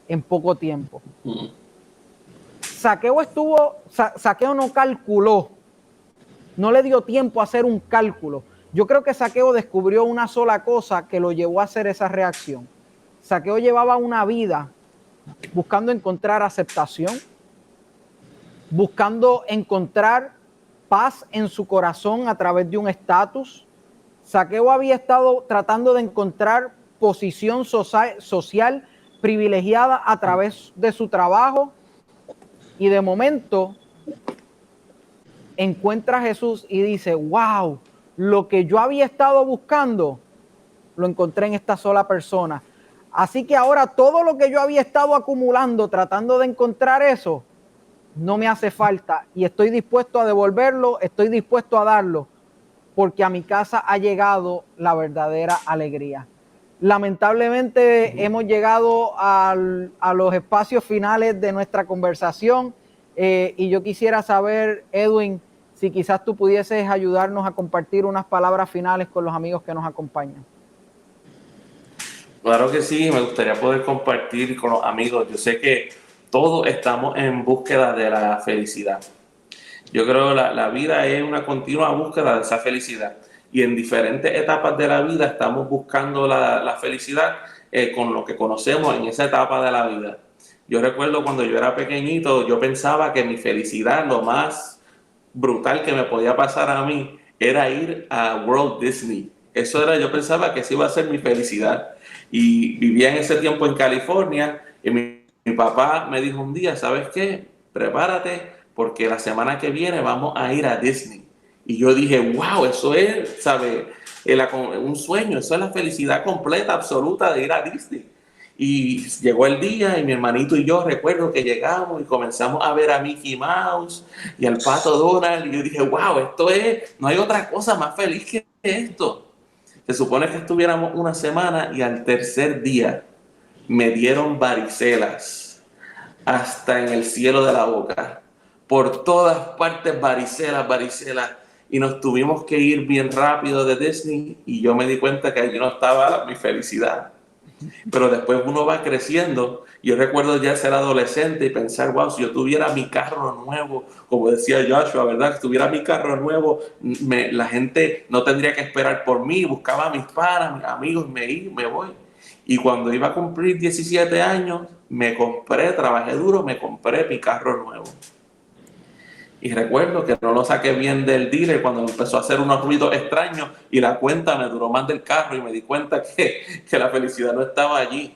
en poco tiempo. Saqueo no calculó, no le dio tiempo a hacer un cálculo. Yo creo que Saqueo descubrió una sola cosa que lo llevó a hacer esa reacción. Saqueo llevaba una vida buscando encontrar aceptación, buscando encontrar paz en su corazón a través de un estatus. Saqueo había estado tratando de encontrar posición social privilegiada a través de su trabajo, y de momento encuentra a Jesús y dice, wow, lo que yo había estado buscando lo encontré en esta sola persona. Así que ahora todo lo que yo había estado acumulando tratando de encontrar eso no me hace falta, y estoy dispuesto a devolverlo, estoy dispuesto a darlo, porque a mi casa ha llegado la verdadera alegría. Lamentablemente hemos llegado a los espacios finales de nuestra conversación, y yo quisiera saber, Edwin, si quizás tú pudieses ayudarnos a compartir unas palabras finales con los amigos que nos acompañan. Claro que sí, me gustaría poder compartir con los amigos. Yo sé que todos estamos en búsqueda de la felicidad. Yo creo que la vida es una continua búsqueda de esa felicidad. Y en diferentes etapas de la vida estamos buscando la felicidad con lo que conocemos en esa etapa de la vida. Yo recuerdo cuando yo era pequeñito, yo pensaba que mi felicidad, lo más brutal que me podía pasar a mí, era ir a Walt Disney. Yo pensaba que esa iba a ser mi felicidad. Y vivía en ese tiempo en California, y mi papá me dijo un día, ¿sabes qué? Prepárate porque la semana que viene vamos a ir a Disney. Y yo dije, wow, eso es, ¿sabes? Un sueño, eso es la felicidad completa, absoluta de ir a Disney. Y llegó el día y mi hermanito y yo recuerdo que llegamos y comenzamos a ver a Mickey Mouse y al Pato Donald. Y yo dije, wow, no hay otra cosa más feliz que esto. Se supone que estuviéramos una semana y al tercer día me dieron varicelas hasta en el cielo de la boca. Por todas partes varicelas. Y nos tuvimos que ir bien rápido de Disney y yo me di cuenta que allí no estaba mi felicidad. Pero después uno va creciendo. Yo recuerdo ya ser adolescente y pensar, wow, si yo tuviera mi carro nuevo, como decía Joshua, ¿verdad? Si tuviera mi carro nuevo, la gente no tendría que esperar por mí, buscaba a mis panas, mis amigos, me voy. Y cuando iba a cumplir 17 años, trabajé duro, me compré mi carro nuevo. Y recuerdo que no lo saqué bien del dealer cuando empezó a hacer unos ruidos extraños y la cuenta me duró más del carro y me di cuenta que la felicidad no estaba allí.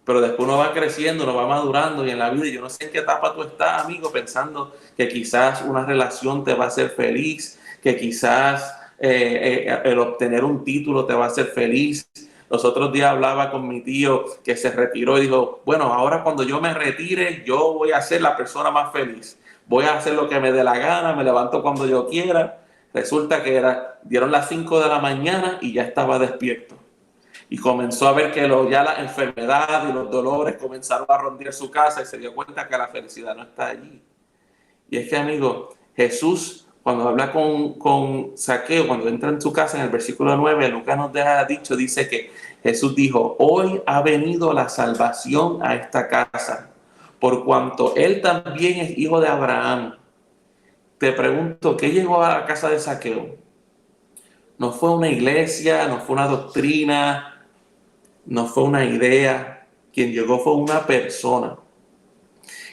Pero después uno va creciendo, uno va madurando y en la vida, yo no sé en qué etapa tú estás, amigo, pensando que quizás una relación te va a hacer feliz, que quizás el obtener un título te va a hacer feliz. Los otros días hablaba con mi tío que se retiró y dijo, bueno, ahora cuando yo me retire, yo voy a ser la persona más feliz. Voy a hacer lo que me dé la gana, me levanto cuando yo quiera. Resulta que dieron las 5 de la mañana y ya estaba despierto. Y comenzó a ver que ya la enfermedad y los dolores comenzaron a rondear su casa y se dio cuenta que la felicidad no está allí. Y es que, amigo, Jesús, cuando habla con Zaqueo, cuando entra en su casa, en el versículo 9, Lucas nos deja dicho, dice que Jesús dijo, hoy ha venido la salvación a esta casa, por cuanto él también es hijo de Abraham. Te pregunto, ¿qué llegó a la casa de Zaqueo? No fue una iglesia, no fue una doctrina, no fue una idea. Quien llegó fue una persona.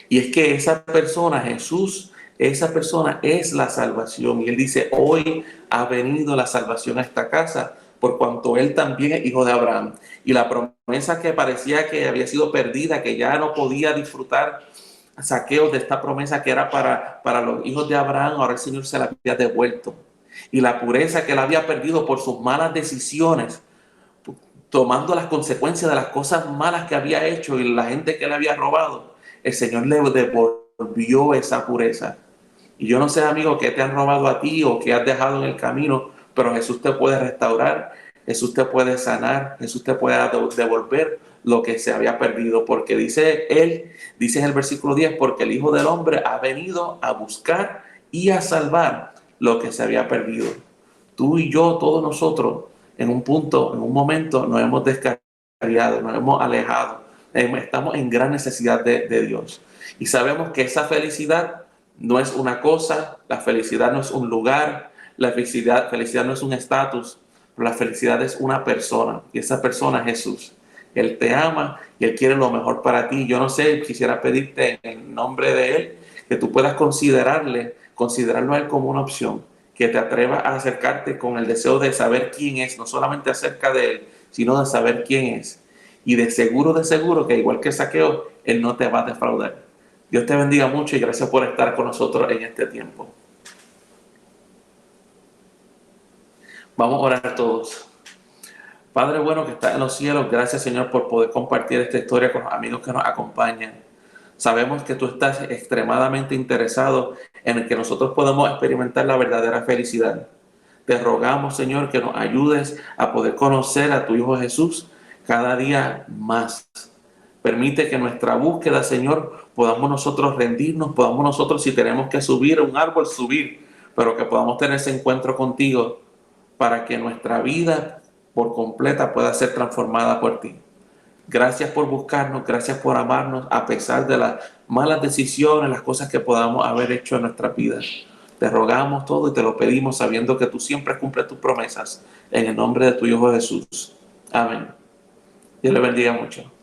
Y es que esa persona, Jesús, esa persona es la salvación. Y él dice, hoy ha venido la salvación a esta casa, por cuanto él también es hijo de Abraham. Y la promesa que parecía que había sido perdida, que ya no podía disfrutar Zaqueo de esta promesa que era para los hijos de Abraham, ahora el Señor se la había devuelto. Y la pureza que él había perdido por sus malas decisiones, tomando las consecuencias de las cosas malas que había hecho y la gente que le había robado, el Señor le devolvió esa pureza. Y yo no sé, amigo, qué te han robado a ti o qué has dejado en el camino, pero Jesús te puede restaurar, Jesús te puede sanar, Jesús te puede devolver lo que se había perdido, porque dice en el versículo 10, porque el Hijo del Hombre ha venido a buscar y a salvar lo que se había perdido. Tú y yo, todos nosotros, en un punto, en un momento, nos hemos descarriado, nos hemos alejado, estamos en gran necesidad de Dios. Y sabemos que esa felicidad no es una cosa, la felicidad no es un lugar, la felicidad no es un estatus, pero la felicidad es una persona, y esa persona es Jesús. Él te ama y Él quiere lo mejor para ti. Yo no sé, quisiera pedirte en nombre de Él que tú puedas considerarlo a Él como una opción, que te atrevas a acercarte con el deseo de saber quién es, no solamente acerca de Él, sino de saber quién es. Y de seguro que igual que Zaqueo, Él no te va a defraudar. Dios te bendiga mucho y gracias por estar con nosotros en este tiempo. Vamos a orar todos. Padre bueno que está en los cielos, gracias Señor por poder compartir esta historia con los amigos que nos acompañan. Sabemos que tú estás extremadamente interesado en que nosotros podamos experimentar la verdadera felicidad. Te rogamos, Señor, que nos ayudes a poder conocer a tu Hijo Jesús cada día más. Permite que nuestra búsqueda, Señor, podamos nosotros rendirnos, podamos nosotros, si tenemos que subir a un árbol, subir, pero que podamos tener ese encuentro contigo para que nuestra vida por completa pueda ser transformada por ti. Gracias por buscarnos, gracias por amarnos a pesar de las malas decisiones, las cosas que podamos haber hecho en nuestra vida. Te rogamos todo y te lo pedimos sabiendo que tú siempre cumples tus promesas. En el nombre de tu Hijo Jesús. Amén. Dios le bendiga mucho.